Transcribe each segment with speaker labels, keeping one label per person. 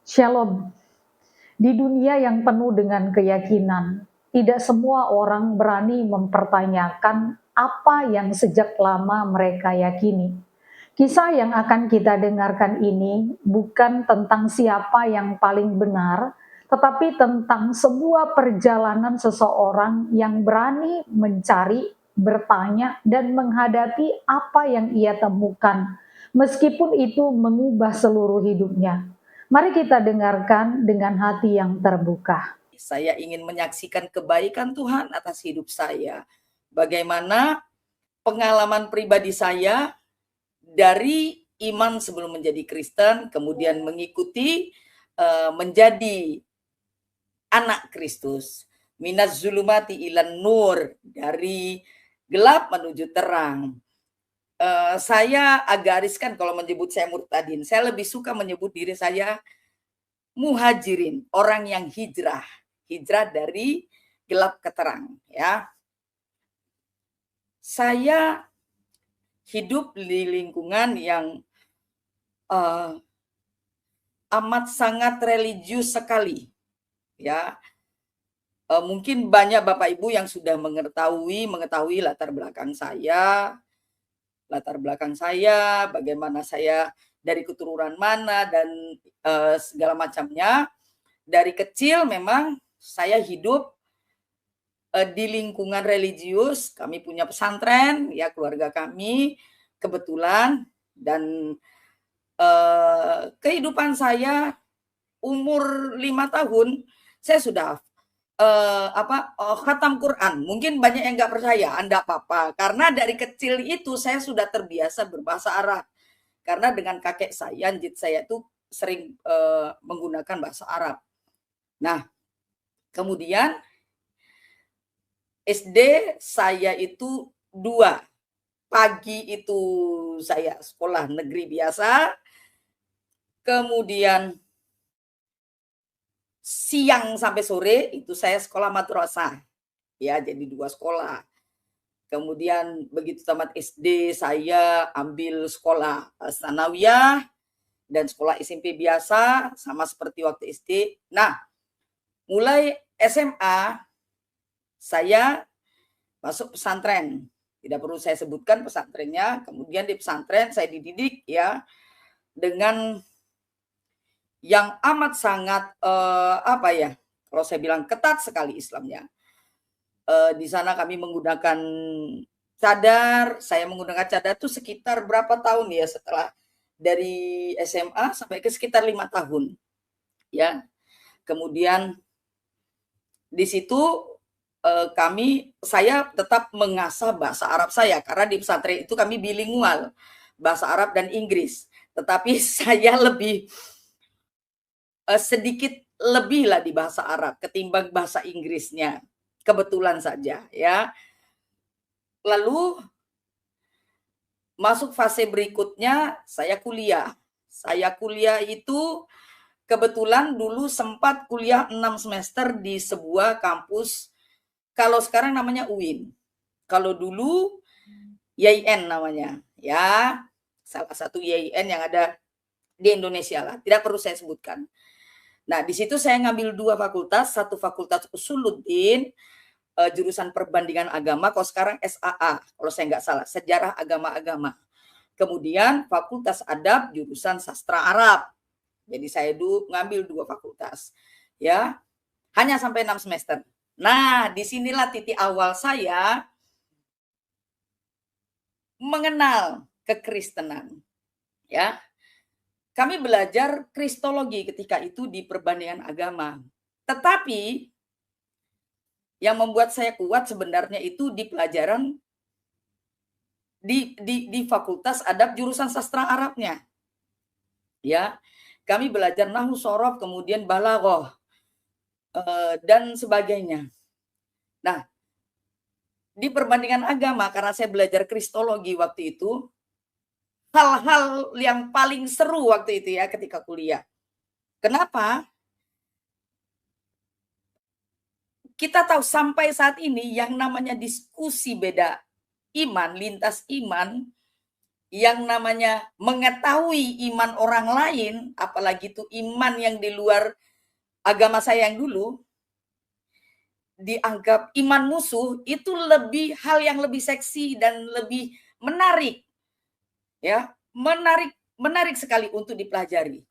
Speaker 1: Shalom. Di dunia yang penuh dengan keyakinan, tidak semua orang berani mempertanyakan apa yang sejak lama mereka yakini. Kisah yang akan kita dengarkan ini bukan tentang siapa yang paling benar, tetapi tentang sebuah perjalanan seseorang yang berani mencari, bertanya, dan menghadapi apa yang ia temukan, meskipun itu mengubah seluruh hidupnya. Mari kita dengarkan dengan hati yang terbuka.
Speaker 2: Saya ingin menyaksikan kebaikan Tuhan atas hidup saya. Bagaimana pengalaman pribadi saya dari iman sebelum menjadi Kristen, kemudian mengikuti menjadi anak Kristus. Minaz zulumati ilan nur, dari gelap menuju terang. Saya agariskan kalau menyebut saya murtadin. Saya lebih suka menyebut diri saya muhajirin, orang yang hijrah dari gelap ke terang, ya. Saya hidup di lingkungan yang amat sangat religius sekali, ya. Mungkin banyak Bapak Ibu yang sudah mengetahui latar belakang saya, bagaimana saya dari keturunan mana dan segala macamnya. Dari kecil memang saya hidup di lingkungan religius. Kami punya pesantren, ya, keluarga kami kebetulan. Dan kehidupan saya umur 5 tahun saya sudah khatam Quran. Mungkin banyak yang nggak percaya, enggak apa-apa. Karena dari kecil itu saya sudah terbiasa berbahasa Arab. Karena dengan kakek saya, njit saya itu sering menggunakan bahasa Arab. Nah, kemudian SD saya itu 2. Pagi itu saya sekolah negeri biasa, kemudian siang sampai sore itu saya sekolah madrasah. Ya, jadi 2 sekolah. Kemudian begitu tamat SD saya ambil sekolah tsanawiyah dan sekolah SMP biasa sama seperti waktu SD. Nah, mulai SMA saya masuk pesantren. Tidak perlu saya sebutkan pesantrennya. Kemudian di pesantren saya dididik, ya, dengan yang amat sangat kalau saya bilang ketat sekali Islamnya. Di sana kami menggunakan cadar. Saya menggunakan cadar itu sekitar berapa tahun ya, setelah dari SMA sampai ke sekitar 5 tahun, ya. Kemudian di situ saya tetap mengasah bahasa Arab saya, karena di pesantren itu kami bilingual, bahasa Arab dan Inggris. Tetapi saya lebih sedikit lebih lah di bahasa Arab ketimbang bahasa Inggrisnya, kebetulan saja, ya. Lalu masuk fase berikutnya saya kuliah. Saya kuliah itu kebetulan dulu sempat kuliah 6 semester di sebuah kampus, kalau sekarang namanya UIN. Kalau dulu YIN namanya, ya. Salah satu YIN yang ada di Indonesia lah, tidak perlu saya sebutkan. Nah, di situ saya ngambil 2 fakultas, satu fakultas Usuluddin, jurusan perbandingan agama, kalau sekarang SAA, kalau saya nggak salah, sejarah agama-agama. Kemudian fakultas adab, jurusan sastra Arab. Jadi saya ngambil 2 fakultas, ya. Hanya sampai 6 semester. Nah, disinilah titik awal saya mengenal kekristenan, ya. Kami belajar kristologi ketika itu di perbandingan agama. Tetapi yang membuat saya kuat sebenarnya itu di pelajaran di Fakultas Adab jurusan sastra Arabnya. Ya. Kami belajar nahwu shorof, kemudian balaghah dan sebagainya. Nah, di perbandingan agama karena saya belajar kristologi waktu itu, hal-hal yang paling seru waktu itu, ya, ketika kuliah. Kenapa? Kita tahu sampai saat ini yang namanya diskusi beda iman, lintas iman, yang namanya mengetahui iman orang lain, apalagi itu iman yang di luar agama saya yang dulu, dianggap iman musuh, itu lebih hal yang lebih seksi dan lebih menarik. Ya, menarik sekali untuk dipelajari.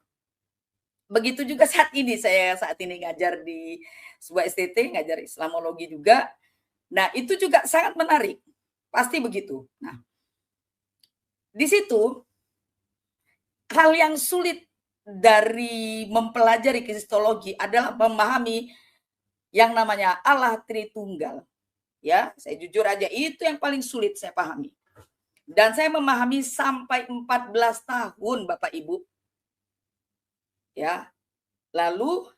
Speaker 2: Begitu juga saat ini ngajar di sebuah STT, ngajar Islamologi juga. Nah, itu juga sangat menarik. Pasti begitu. Nah, di situ hal yang sulit dari mempelajari kristologi adalah memahami yang namanya Allah Tritunggal. Ya, saya jujur aja itu yang paling sulit saya pahami. Dan saya memahami sampai 14 tahun, Bapak Ibu. Ya. Lalu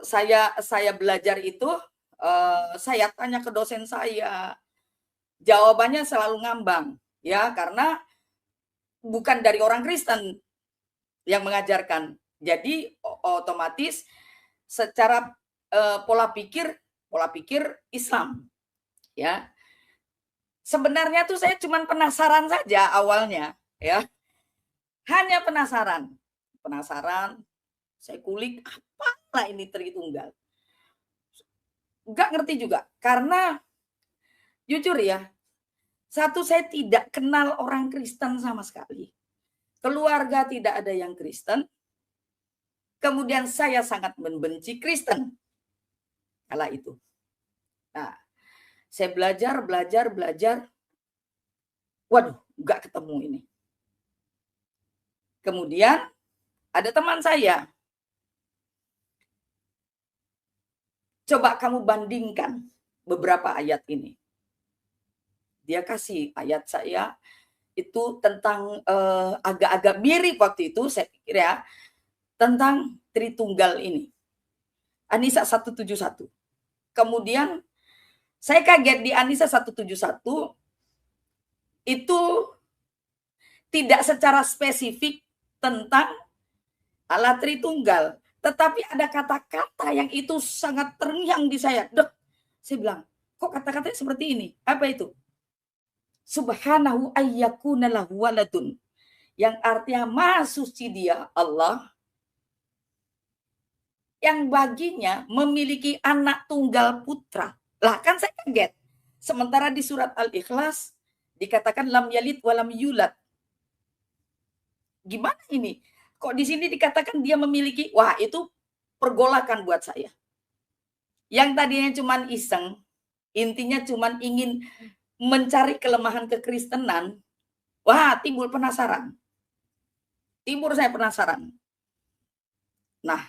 Speaker 2: saya belajar itu, saya tanya ke dosen saya. Jawabannya selalu ngambang, ya, karena bukan dari orang Kristen yang mengajarkan. Jadi otomatis secara pola pikir Islam, ya. Sebenarnya tuh saya cuma penasaran saja awalnya, ya. Hanya penasaran. Saya kulik apalah ini Tritunggal. Nggak ngerti juga, karena jujur ya, satu, saya tidak kenal orang Kristen sama sekali. Keluarga tidak ada yang Kristen. Kemudian saya sangat membenci Kristen kala itu. Nah, saya belajar. Waduh, nggak ketemu ini. Kemudian ada teman saya. Coba kamu bandingkan beberapa ayat ini. Dia kasih ayat saya itu tentang agak-agak mirip waktu itu, saya pikir ya, tentang Tritunggal ini. An-Nisa 171. Kemudian saya kaget di An-Nisa 171 itu tidak secara spesifik tentang Allah Tritunggal, tetapi ada kata-kata yang itu sangat terngiang di saya. Dek, saya bilang, kok kata-katanya seperti ini? Apa itu? Subhanahu ayyakuna lahu waladun. Yang artinya maha suci dia, Allah, yang baginya memiliki anak tunggal putra. Lah kan saya kaget. Sementara di surat Al-Ikhlas dikatakan lam yalid walam yulad. Gimana ini? Kok di sini dikatakan dia memiliki? Wah, itu pergolakan buat saya. Yang tadinya cuman iseng, intinya cuman ingin mencari kelemahan kekristenan, wah, timbul penasaran. Saya penasaran. Nah,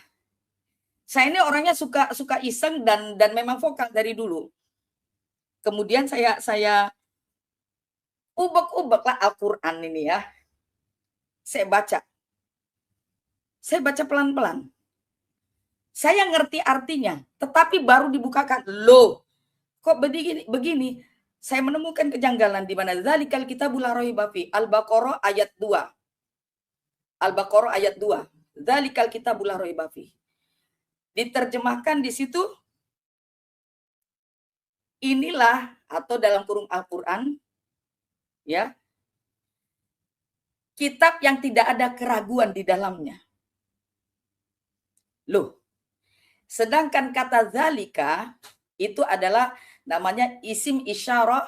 Speaker 2: saya ini orangnya suka iseng dan memang vokal dari dulu. Kemudian saya ubek-ubek lah Al-Quran ini ya. Saya baca pelan-pelan. Saya ngerti artinya, tetapi baru dibukakan. Loh, kok begini? Saya menemukan kejanggalan di mana zalikal kitabul la raiba fi. Al-Baqarah ayat 2. Zalikal kitabul la raiba fi. Diterjemahkan di situ, inilah, atau dalam kurung Al-Quran, ya, kitab yang tidak ada keraguan di dalamnya. Loh, sedangkan kata zalika itu adalah namanya isim isyarah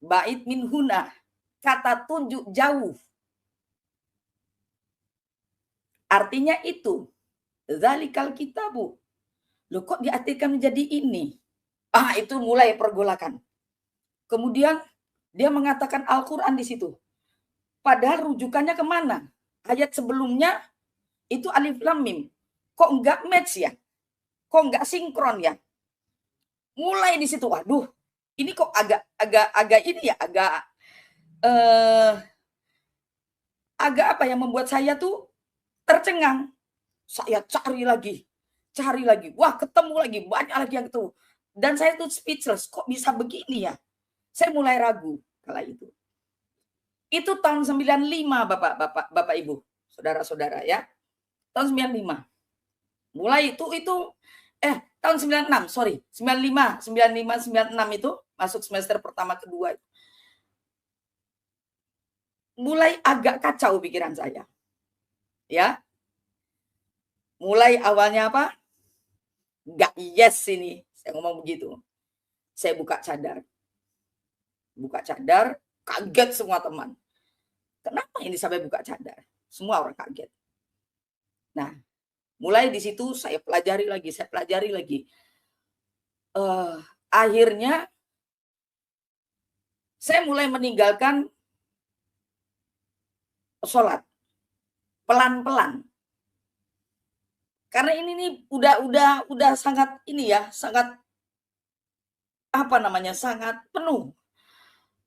Speaker 2: bait min huna, kata tunjuk jauh. Artinya itu, zalikal kitabu. Loh, kok diartikan menjadi ini? Itu mulai pergolakan. Kemudian dia mengatakan Al-Quran di situ. Padahal rujukannya kemana? Ayat sebelumnya itu alif lam mim. Kok enggak match ya? Kok enggak sinkron ya? Mulai di situ, waduh, ini kok agak ini ya, agak apa yang membuat saya tuh tercengang. Saya cari lagi. Wah, ketemu lagi, banyak lagi yang itu. Dan saya tuh speechless, kok bisa begini ya? Saya mulai ragu kala itu. Itu tahun 95, Bapak Ibu, saudara-saudara ya. Tahun 95. Mulai itu tahun 96, sorry. 95, 96 itu masuk semester pertama kedua. mulai agak kacau pikiran saya. Ya, mulai awalnya apa? Nggak yes ini, saya ngomong begitu. Saya buka cadar, kaget semua teman. Kenapa ini sampai buka cadar? Semua orang kaget. Nah, mulai di situ saya pelajari lagi. Akhirnya saya mulai meninggalkan sholat pelan-pelan. Karena ini nih udah sangat ini ya, sangat apa namanya, sangat penuh.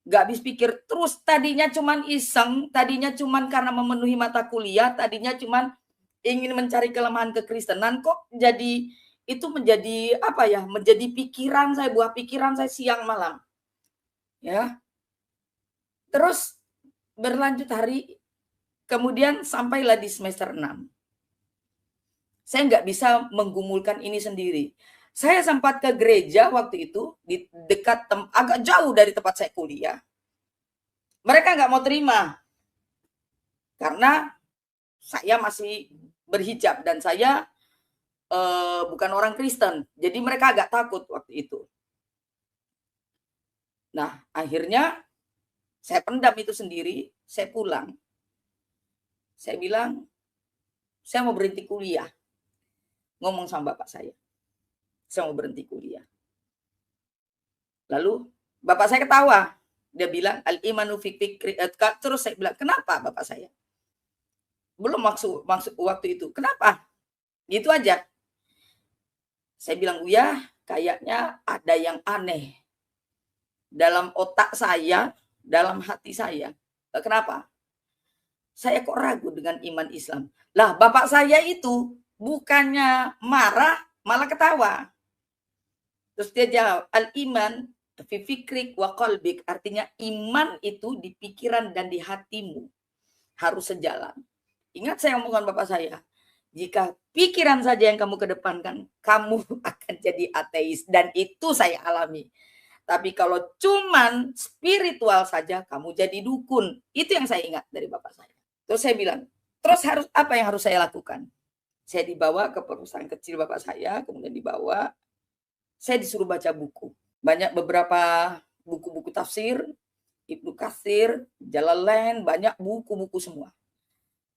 Speaker 2: Gak habis pikir terus, tadinya cuman iseng, tadinya cuman karena memenuhi mata kuliah, tadinya cuman ingin mencari kelemahan kekristenan, kok jadi itu menjadi apa ya, menjadi pikiran saya, buah pikiran saya siang malam. Ya. Terus berlanjut hari, kemudian sampailah di semester 6. Saya nggak bisa menggumulkan ini sendiri. Saya sempat ke gereja waktu itu, di dekat agak jauh dari tempat saya kuliah. Mereka nggak mau terima. Karena saya masih berhijab dan saya bukan orang Kristen. Jadi mereka agak takut waktu itu. Nah, akhirnya saya pendam itu sendiri, saya pulang. Saya bilang, saya mau berhenti kuliah. Ngomong sama bapak saya mau berhenti kuliah. Lalu bapak saya ketawa. Dia bilang, al-imanu fi fikri. Terus saya bilang, kenapa bapak saya? Belum maksud waktu itu. Kenapa? Gitu aja. Saya bilang, ya kayaknya ada yang aneh dalam otak saya, dalam hati saya. Kenapa? Saya kok ragu dengan iman Islam. Lah, bapak saya itu bukannya marah, malah ketawa. Terus dia jawab, al-iman fi fikrik wa qalbik, artinya iman itu di pikiran dan di hatimu harus sejalan. Ingat saya omongan bapak saya, jika pikiran saja yang kamu kedepankan, kamu akan jadi ateis, dan itu saya alami. Tapi kalau cuman spiritual saja, kamu jadi dukun. Itu yang saya ingat dari bapak saya. Terus saya bilang, terus apa yang harus saya lakukan? Saya dibawa ke perusahaan kecil bapak saya, kemudian dibawa, saya disuruh baca buku. Banyak beberapa buku-buku tafsir, Ibnu Katsir, Jalalain, banyak buku-buku semua.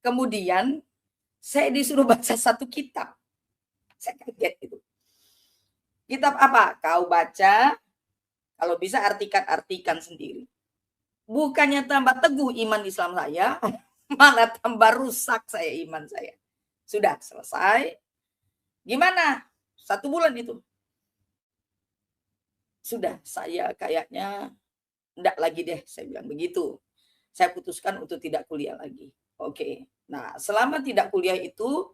Speaker 2: Kemudian saya disuruh baca satu kitab. Saya kaget itu. Kitab apa? Kau baca, kalau bisa artikan sendiri. Bukannya tambah teguh iman Islam saya, malah tambah rusak saya iman saya. Sudah selesai. Gimana? 1 bulan itu. Sudah, saya kayaknya enggak lagi deh, saya bilang begitu. Saya putuskan untuk tidak kuliah lagi. Oke. Nah, selama tidak kuliah itu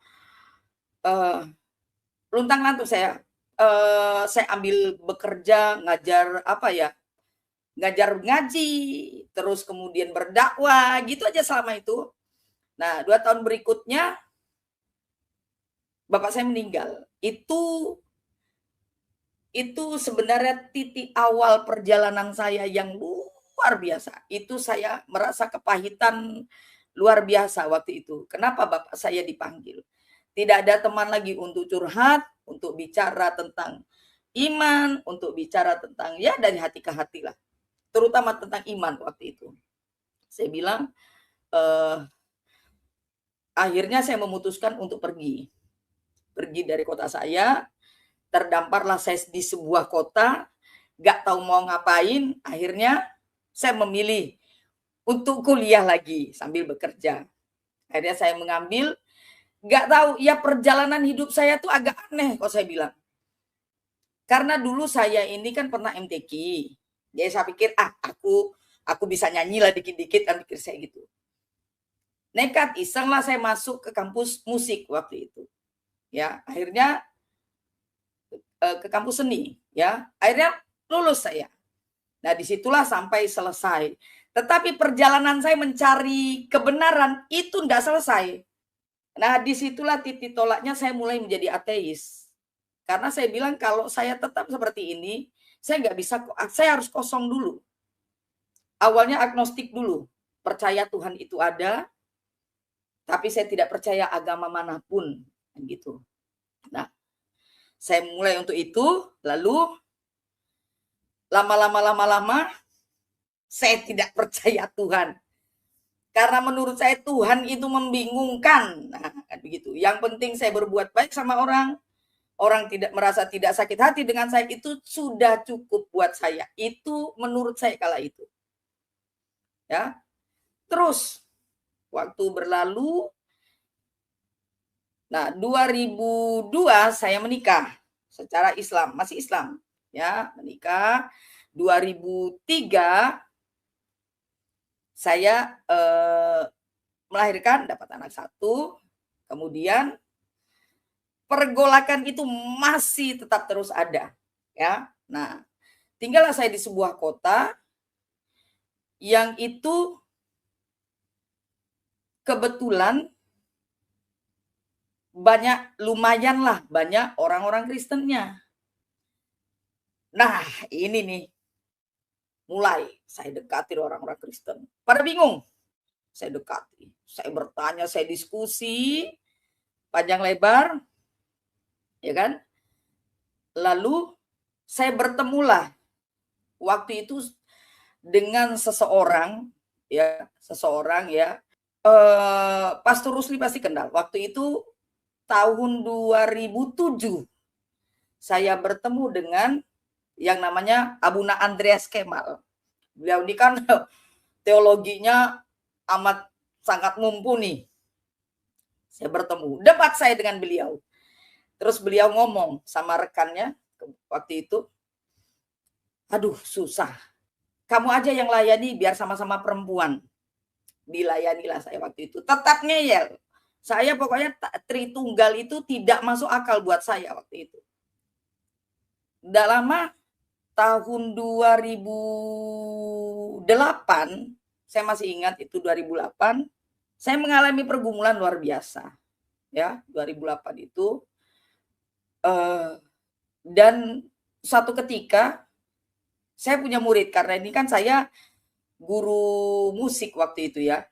Speaker 2: luntang-lantung saya ambil bekerja, ngajar apa ya? Ngajar ngaji, terus kemudian berdakwah, gitu aja selama itu. Nah, 2 tahun berikutnya bapak saya meninggal. Itu sebenarnya titik awal perjalanan saya yang luar biasa. Itu saya merasa kepahitan luar biasa waktu itu. Kenapa bapak saya dipanggil? Tidak ada teman lagi untuk curhat, untuk bicara tentang iman, untuk bicara tentang ya dari hati ke hati lah. Terutama tentang iman waktu itu. Saya bilang, akhirnya saya memutuskan untuk pergi. Pergi dari kota saya, terdamparlah saya di sebuah kota, gak tahu mau ngapain, akhirnya saya memilih untuk kuliah lagi sambil bekerja. Akhirnya saya mengambil, gak tahu, ya perjalanan hidup saya tuh agak aneh kok saya bilang. Karena dulu saya ini kan pernah MTQ, jadi saya pikir, aku bisa nyanyi lah dikit-dikit, kan pikir saya gitu. Nekat iseng lah saya masuk ke kampus musik waktu itu. Ya, akhirnya ke kampus seni, ya. Akhirnya lulus saya. Nah, disitulah sampai selesai. Tetapi perjalanan saya mencari kebenaran itu enggak selesai. Nah, disitulah titik tolaknya saya mulai menjadi ateis. Karena saya bilang kalau saya tetap seperti ini, saya nggak bisa, saya harus kosong dulu. Awalnya agnostik dulu. percaya Tuhan itu ada, tapi saya tidak percaya agama manapun, gitu. Nah, saya mulai untuk itu, lalu lama-lama saya tidak percaya Tuhan. Karena menurut saya Tuhan itu membingungkan. Nah, begitu. Yang penting saya berbuat baik sama orang, orang tidak merasa tidak sakit hati dengan saya, itu sudah cukup buat saya. Itu menurut saya kala itu. Ya. Terus waktu berlalu, nah 2002 saya menikah secara Islam, masih Islam, ya, menikah. 2003 saya melahirkan, dapat anak 1, kemudian pergolakan itu masih tetap terus ada, ya. Nah, tinggallah saya di sebuah kota yang itu kebetulan lumayanlah banyak orang-orang Kristennya. Nah, ini nih, mulai saya dekati orang-orang Kristen. Pada bingung. Saya dekati, saya bertanya, saya diskusi panjang lebar, ya kan? Lalu saya bertemulah waktu itu dengan seseorang ya, Pastor Rusli pasti kenal. Waktu itu tahun 2007 saya bertemu dengan yang namanya Abuna Andreas Kemal. Beliau ini kan teologinya amat sangat mumpuni. Saya bertemu, debat saya dengan beliau. Terus beliau ngomong sama rekannya waktu itu, aduh susah, kamu aja yang layani biar sama-sama perempuan. Dilayanilah saya waktu itu, tetap ngeyel. Saya pokoknya Tritunggal itu tidak masuk akal buat saya waktu itu. Udah lama, tahun 2008, saya masih ingat itu 2008, saya mengalami pergumulan luar biasa. Ya, 2008 itu. Dan suatu ketika, saya punya murid, karena ini kan saya guru musik waktu itu ya.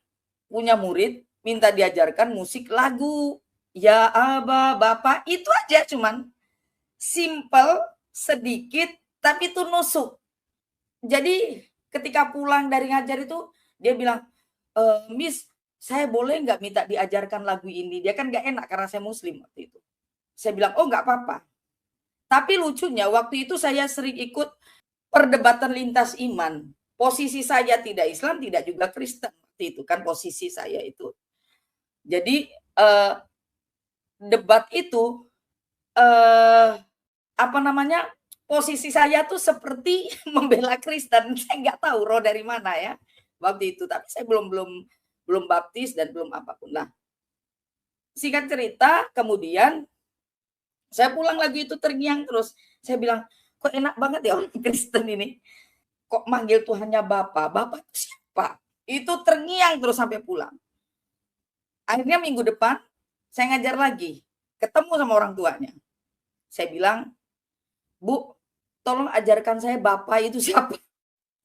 Speaker 2: Punya murid, minta diajarkan musik lagu. Ya Aba, Bapak, itu aja cuman. Simple, sedikit, tapi itu nusuk. Jadi ketika pulang dari ngajar itu, dia bilang, Miss, saya boleh nggak minta diajarkan lagu ini? Dia kan nggak enak karena saya muslim waktu itu. Saya bilang, oh nggak apa-apa. Tapi lucunya waktu itu saya sering ikut perdebatan lintas iman. Posisi saya tidak Islam, tidak juga Kristen. Waktu itu kan posisi saya itu. Jadi debat itu, posisi saya tuh seperti membela Kristen. Saya nggak tahu roh dari mana ya waktu itu. Tapi saya belum baptis dan belum apapun lah. Singkat cerita, kemudian saya pulang lagi itu terngiang terus. Saya bilang, kok enak banget ya orang Kristen ini. Kok manggil Tuhannya Bapa? Bapa itu siapa? Itu terngiang terus sampai pulang. Akhirnya minggu depan, saya ngajar lagi. Ketemu sama orang tuanya. Saya bilang, Bu, tolong ajarkan saya Bapa itu siapa?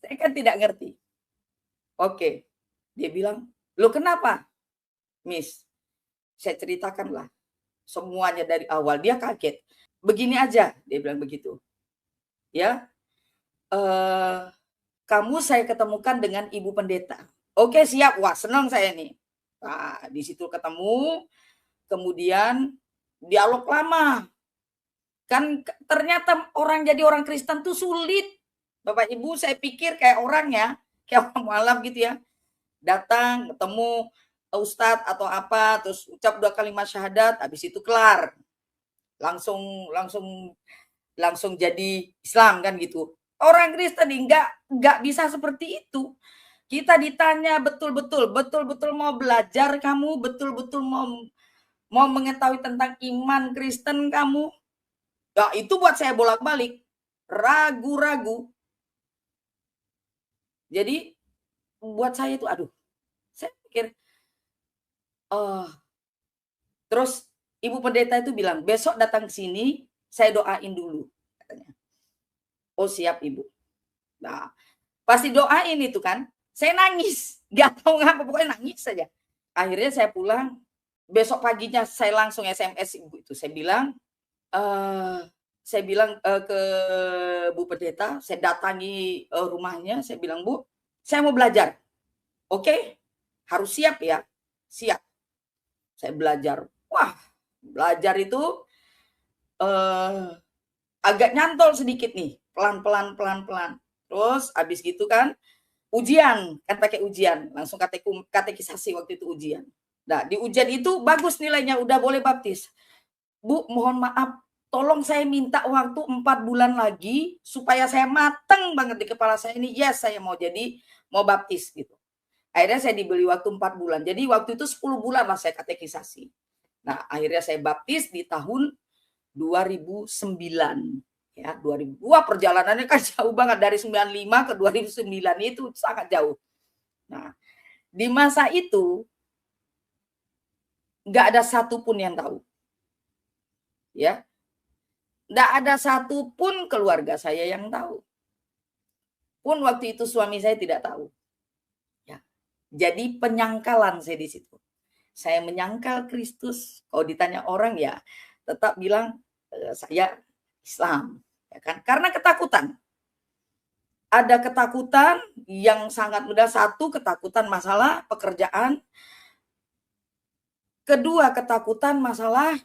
Speaker 2: Saya kan tidak ngerti. Oke. Dia bilang, lo kenapa? Miss, saya ceritakanlah semuanya dari awal. Dia kaget. Begini aja, dia bilang begitu. Ya, kamu saya ketemukan dengan Ibu Pendeta. Oke, siap. Wah, senang saya nih. Nah, di situ ketemu, kemudian dialog lama. Kan ternyata orang jadi orang Kristen tuh sulit. Bapak Ibu, saya pikir kayak orang mualaf gitu ya. Datang, ketemu ustadz atau apa, terus ucap 2 kalimat syahadat, habis itu kelar. Langsung jadi Islam kan gitu. Orang Kristen nggak bisa seperti itu. Kita ditanya betul-betul mau belajar kamu, betul-betul mau mengetahui tentang iman Kristen kamu. Ya itu buat saya bolak-balik, ragu-ragu. Jadi buat saya itu aduh, saya pikir terus Ibu Pendeta itu bilang, besok datang ke sini, saya doain dulu, katanya. Oh siap Ibu. Nah, pasti doain itu kan, saya nangis. Nggak tahu ngapa, pokoknya nangis saja. Akhirnya saya pulang, besok paginya saya langsung SMS ibu itu. Saya bilang, ke Bu Pendeta, saya datangi rumahnya, saya bilang, Bu, saya mau belajar. Oke, harus siap ya. Siap. Saya belajar. Wah, belajar itu agak nyantol sedikit nih, pelan-pelan, pelan-pelan. Terus habis gitu kan, ujian, kan pakai ujian, langsung katekisasi waktu itu ujian. Nah, di ujian itu bagus nilainya, udah boleh baptis. Bu, mohon maaf, tolong saya minta waktu 4 bulan lagi supaya saya mateng banget di kepala saya ini, yes saya mau baptis gitu. Akhirnya saya diberi waktu 4 bulan. Jadi waktu itu 10 bulan lah saya katekisasi. Nah, akhirnya saya baptis di tahun 2009. Ya, 2000. Wah, perjalanannya kan jauh banget dari 95 ke 2009 itu sangat jauh. Nah, di masa itu nggak ada satupun yang tahu. Ya, nggak ada satupun keluarga saya yang tahu. Pun waktu itu suami saya tidak tahu. Ya, jadi penyangkalan saya di situ. Saya menyangkal Kristus. Kalau ditanya orang ya tetap bilang saya Islam, ya kan? Karena ketakutan. Ada ketakutan yang sangat mudah. Satu, ketakutan masalah pekerjaan. Kedua, ketakutan masalah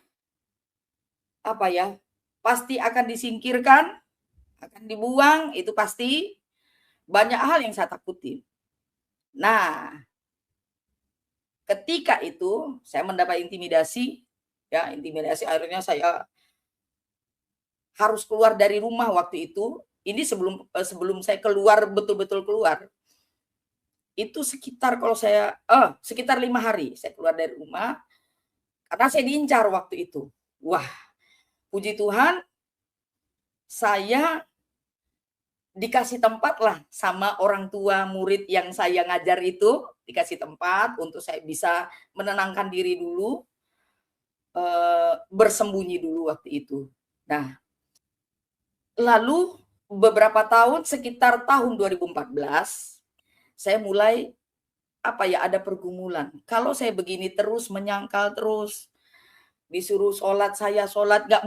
Speaker 2: apa ya? Pasti akan disingkirkan, akan dibuang, itu pasti. Banyak hal yang saya takutin. Nah, ketika itu saya mendapat intimidasi, ya intimidasi akhirnya saya harus keluar dari rumah waktu itu. Ini sebelum saya keluar betul-betul keluar. Itu sekitar kalau saya sekitar 5 hari saya keluar dari rumah karena saya diincar waktu itu. Wah, puji Tuhan saya dikasih tempat lah sama orang tua murid yang saya ngajar itu, dikasih tempat untuk saya bisa menenangkan diri dulu, bersembunyi dulu waktu itu. Nah, lalu beberapa tahun, sekitar tahun 2014, saya mulai ada pergumulan. Kalau saya begini terus, menyangkal terus, disuruh sholat, saya sholat, nggak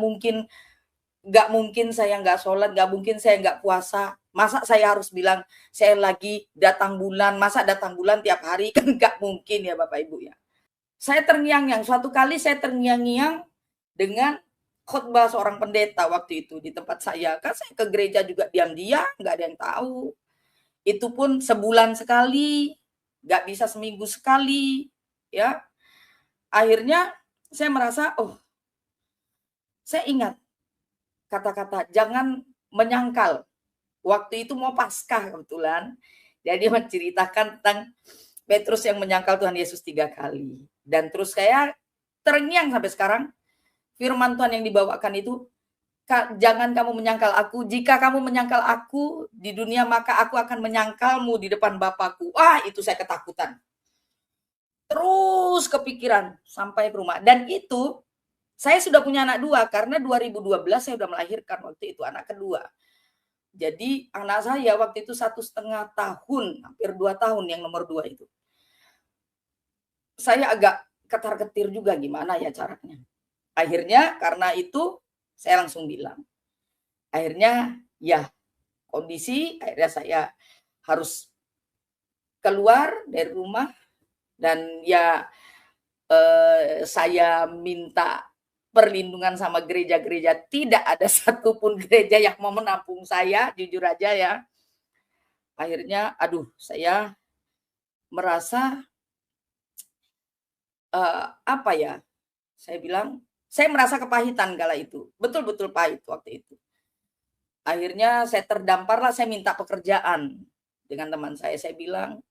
Speaker 2: mungkin saya nggak sholat, nggak mungkin saya nggak puasa. Masa saya harus bilang saya lagi datang bulan, masa datang bulan tiap hari, kan nggak mungkin ya Bapak Ibu ya. Saya terngiang-ngiang, suatu kali saya terngiang-ngiang dengan khotbah seorang pendeta waktu itu di tempat saya. Kan saya ke gereja juga diam-diam, nggak ada yang tahu. Itu pun sebulan sekali, nggak bisa seminggu sekali, ya. Akhirnya saya merasa, saya ingat kata-kata jangan menyangkal. Waktu itu mau Paskah kebetulan, jadi menceritakan tentang Petrus yang menyangkal Tuhan Yesus 3 kali. Dan terus saya terngiang sampai sekarang, firman Tuhan yang dibawakan itu, jangan kamu menyangkal aku, jika kamu menyangkal aku di dunia, maka aku akan menyangkalmu di depan Bapakku. Wah, itu saya ketakutan. Terus kepikiran sampai ke rumah. Dan itu, saya sudah punya anak 2, karena 2012 saya sudah melahirkan waktu itu anak kedua. Jadi anak saya waktu itu 1,5 tahun, hampir 2 tahun yang nomor 2 itu. Saya agak ketar-ketir juga gimana ya caranya. Akhirnya karena itu saya langsung bilang. Akhirnya ya kondisi, akhirnya saya harus keluar dari rumah dan ya saya minta perlindungan sama gereja-gereja. Tidak ada satupun gereja yang mau menampung saya, jujur aja ya. Akhirnya saya merasa saya bilang, saya merasa kepahitan kala itu. Betul-betul pahit waktu itu. Akhirnya saya terdamparlah, saya minta pekerjaan dengan teman saya. Saya bilang,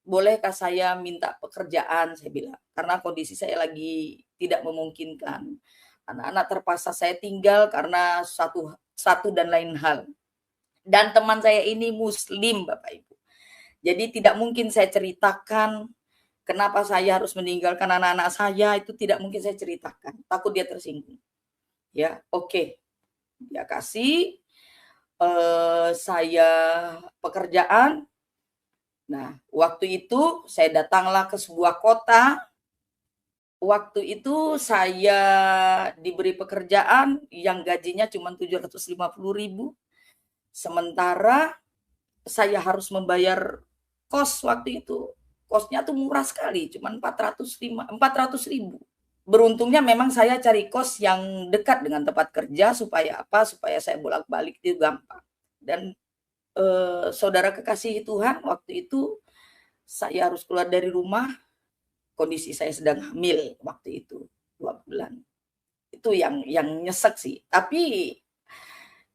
Speaker 2: bolehkah saya minta pekerjaan? Saya bilang, karena kondisi saya lagi tidak memungkinkan. Anak-anak terpaksa saya tinggal karena satu dan lain hal. Dan teman saya ini Muslim, Bapak Ibu. Jadi tidak mungkin saya ceritakan kenapa saya harus meninggalkan anak-anak saya, itu tidak mungkin saya ceritakan. Takut dia tersinggung. Ya, oke. Dia kasih saya pekerjaan. Nah, waktu itu saya datanglah ke sebuah kota. Waktu itu saya diberi pekerjaan yang gajinya cuma 750.000, sementara saya harus membayar kos waktu itu. Kosnya tuh murah sekali, cuma 400.000. Beruntungnya memang saya cari kos yang dekat dengan tempat kerja supaya apa? Supaya saya bolak-balik itu gampang. Dan saudara kekasihi Tuhan, waktu itu saya harus keluar dari rumah, kondisi saya sedang hamil waktu itu 2 bulan. Itu yang nyesek sih. Tapi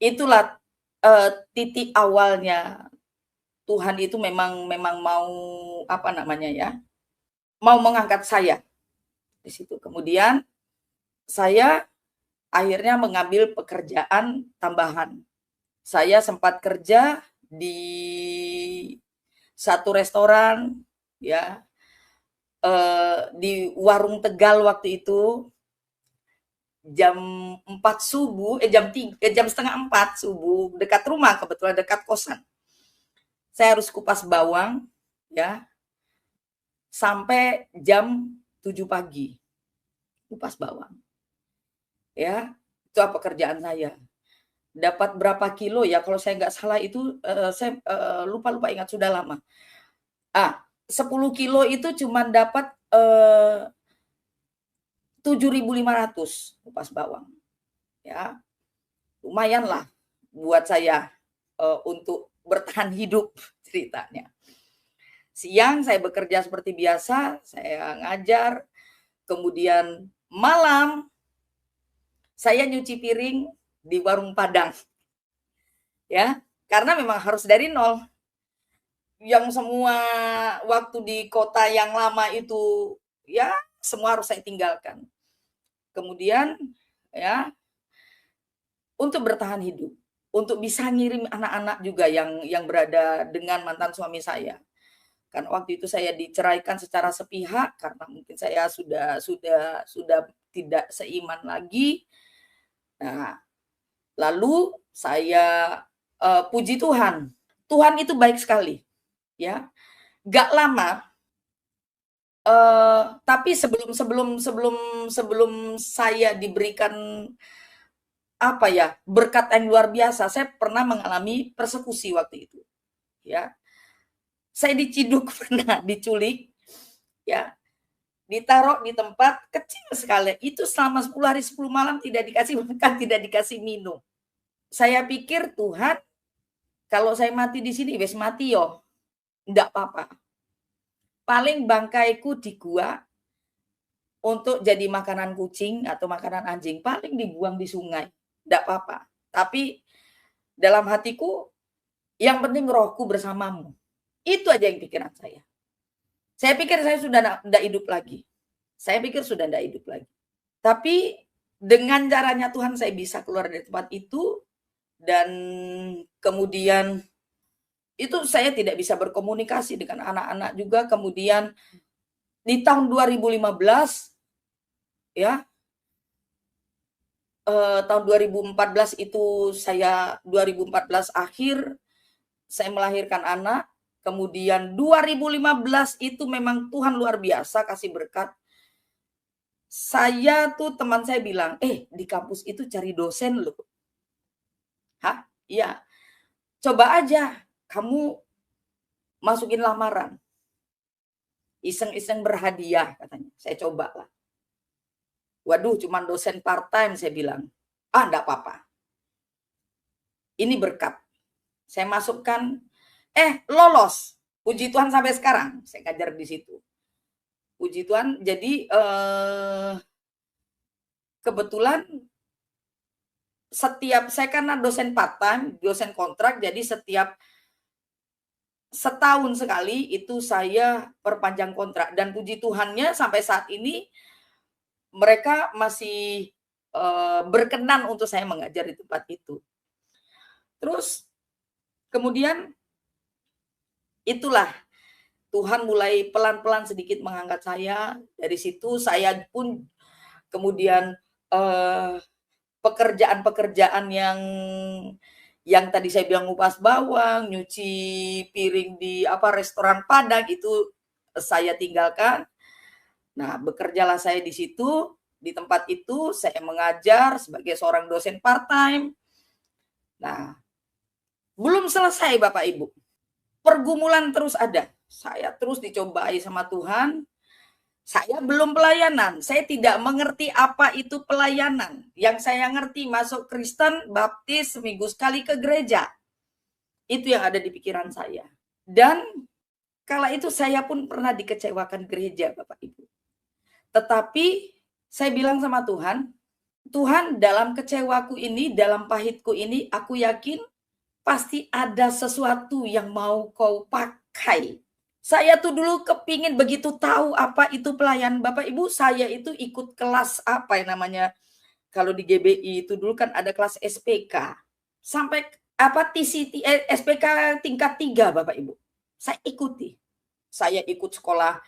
Speaker 2: itulah titik awalnya Tuhan itu memang mau apa namanya ya, mau mengangkat saya di situ. Kemudian saya akhirnya mengambil pekerjaan tambahan. Saya sempat kerja di satu restoran ya, di warung Tegal waktu itu jam 4 subuh, jam setengah 4 subuh, dekat rumah, kebetulan dekat kosan. Saya harus kupas bawang ya sampai jam 7 pagi. Kupas bawang. Ya, itu pekerjaan saya. Dapat berapa kilo ya, kalau saya nggak salah itu saya lupa ingat, sudah lama. 10 kilo itu cuma dapat 7.500 kupas bawang. Ya, lumayan lah buat saya untuk bertahan hidup ceritanya. Siang saya bekerja seperti biasa, saya ngajar, kemudian malam saya nyuci piring di warung Padang. Ya, karena memang harus dari nol. Yang semua waktu di kota yang lama itu ya semua harus saya tinggalkan. Kemudian ya untuk bertahan hidup, untuk bisa ngirim anak-anak juga yang berada dengan mantan suami saya. Kan waktu itu saya diceraikan secara sepihak karena mungkin saya sudah tidak seiman lagi. Nah, lalu saya puji Tuhan. Tuhan itu baik sekali, ya. Gak lama, tapi sebelum saya diberikan apa ya berkat yang luar biasa, saya pernah mengalami persekusi waktu itu, ya. Saya diciduk pernah, diculik, ya, ditaruh di tempat kecil sekali. Itu selama 10 hari 10 malam tidak dikasih makan, tidak dikasih minum. Saya pikir Tuhan, kalau saya mati di sini, wes mati yo, enggak apa-apa. Paling bangkaiku di gua untuk jadi makanan kucing atau makanan anjing, paling dibuang di sungai, enggak apa-apa. Tapi dalam hatiku, yang penting rohku bersamamu. Itu aja yang pikiran saya. Saya pikir saya sudah enggak hidup lagi. Saya pikir sudah enggak hidup lagi. Tapi dengan caranya Tuhan saya bisa keluar dari tempat itu, dan kemudian itu saya tidak bisa berkomunikasi dengan anak-anak juga. Kemudian di tahun 2015 ya, tahun 2014 itu 2014 akhir saya melahirkan anak. Kemudian 2015 itu memang Tuhan luar biasa kasih berkat. Saya tuh teman saya bilang, di kampus itu cari dosen loh. Hah? Iya. Coba aja kamu masukin lamaran. Iseng-iseng berhadiah katanya. Saya coba lah. Waduh, cuman dosen part time, saya bilang. Enggak apa-apa. Ini berkat. Saya masukkan, lolos. Puji Tuhan sampai sekarang saya ngajar di situ. Puji Tuhan. Jadi kebetulan setiap saya karena dosen part time, dosen kontrak, jadi setiap setahun sekali itu saya perpanjang kontrak, dan puji Tuhannya sampai saat ini mereka masih berkenan untuk saya mengajar di tempat itu. Terus kemudian itulah Tuhan mulai pelan-pelan sedikit mengangkat saya. Dari situ saya pun kemudian pekerjaan-pekerjaan Yang tadi saya bilang ngupas bawang, nyuci piring di restoran Padang itu saya tinggalkan. Nah, bekerjalah saya di situ, di tempat itu saya mengajar sebagai seorang dosen part-time. Nah, belum selesai Bapak Ibu. Pergumulan terus ada. Saya terus dicobai sama Tuhan. Saya belum pelayanan, saya tidak mengerti apa itu pelayanan. Yang saya ngerti masuk Kristen, baptis, seminggu sekali ke gereja. Itu yang ada di pikiran saya. Dan kala itu saya pun pernah dikecewakan gereja, Bapak Ibu. Tetapi saya bilang sama Tuhan, Tuhan dalam kecewaku ini, dalam pahitku ini, aku yakin pasti ada sesuatu yang mau kau pakai. Saya tuh dulu kepingin begitu tahu apa itu pelayan. Bapak Ibu, saya itu ikut kelas apa yang namanya, kalau di GBI itu dulu kan ada kelas SPK. Sampai TCT, SPK tingkat 3 Bapak Ibu. Saya ikuti. Saya ikut sekolah,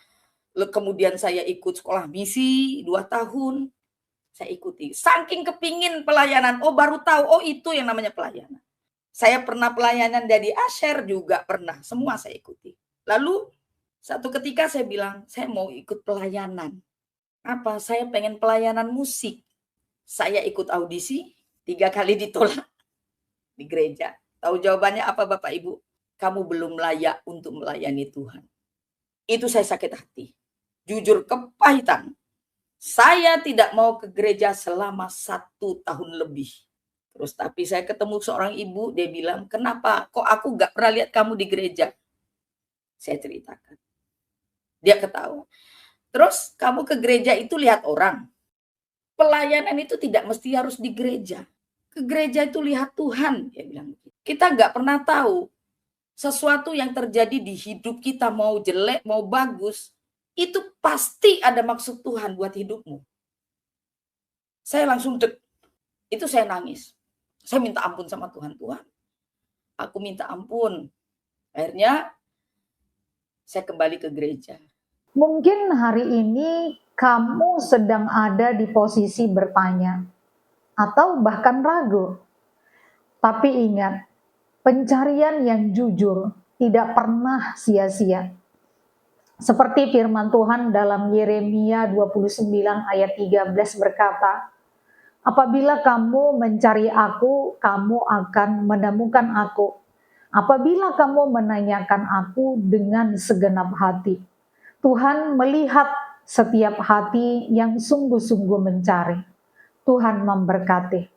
Speaker 2: kemudian saya ikut sekolah misi 2 tahun. Saya ikuti. Saking kepingin pelayanan, baru tahu, itu yang namanya pelayanan. Saya pernah pelayanan jadi Asher juga pernah, semua saya ikuti. Lalu satu ketika saya bilang, saya mau ikut pelayanan. Apa? Saya pengen pelayanan musik. Saya ikut audisi, 3 kali ditolak di gereja. Tahu jawabannya apa Bapak Ibu? Kamu belum layak untuk melayani Tuhan. Itu saya sakit hati. Jujur kepahitan. Saya tidak mau ke gereja selama 1 tahun lebih. Terus tapi saya ketemu seorang ibu, dia bilang, kenapa kok aku gak pernah lihat kamu di gereja? Saya ceritakan. Dia ketawa. Terus kamu ke gereja itu lihat orang. Pelayanan itu tidak mesti harus di gereja. Ke gereja itu lihat Tuhan, dia bilang. Kita gak pernah tahu sesuatu yang terjadi di hidup kita, mau jelek, mau bagus, itu pasti ada maksud Tuhan buat hidupmu. Saya langsung itu saya nangis. Saya minta ampun sama Tuhan. Tuhan, aku minta ampun. Akhirnya saya kembali ke gereja.
Speaker 1: Mungkin hari ini kamu sedang ada di posisi bertanya atau bahkan ragu. Tapi ingat, pencarian yang jujur tidak pernah sia-sia. Seperti firman Tuhan dalam Yeremia 29 ayat 13 berkata, apabila kamu mencari aku, kamu akan menemukan aku. Apabila kamu menanyakan aku dengan segenap hati. Tuhan melihat setiap hati yang sungguh-sungguh mencari. Tuhan memberkati.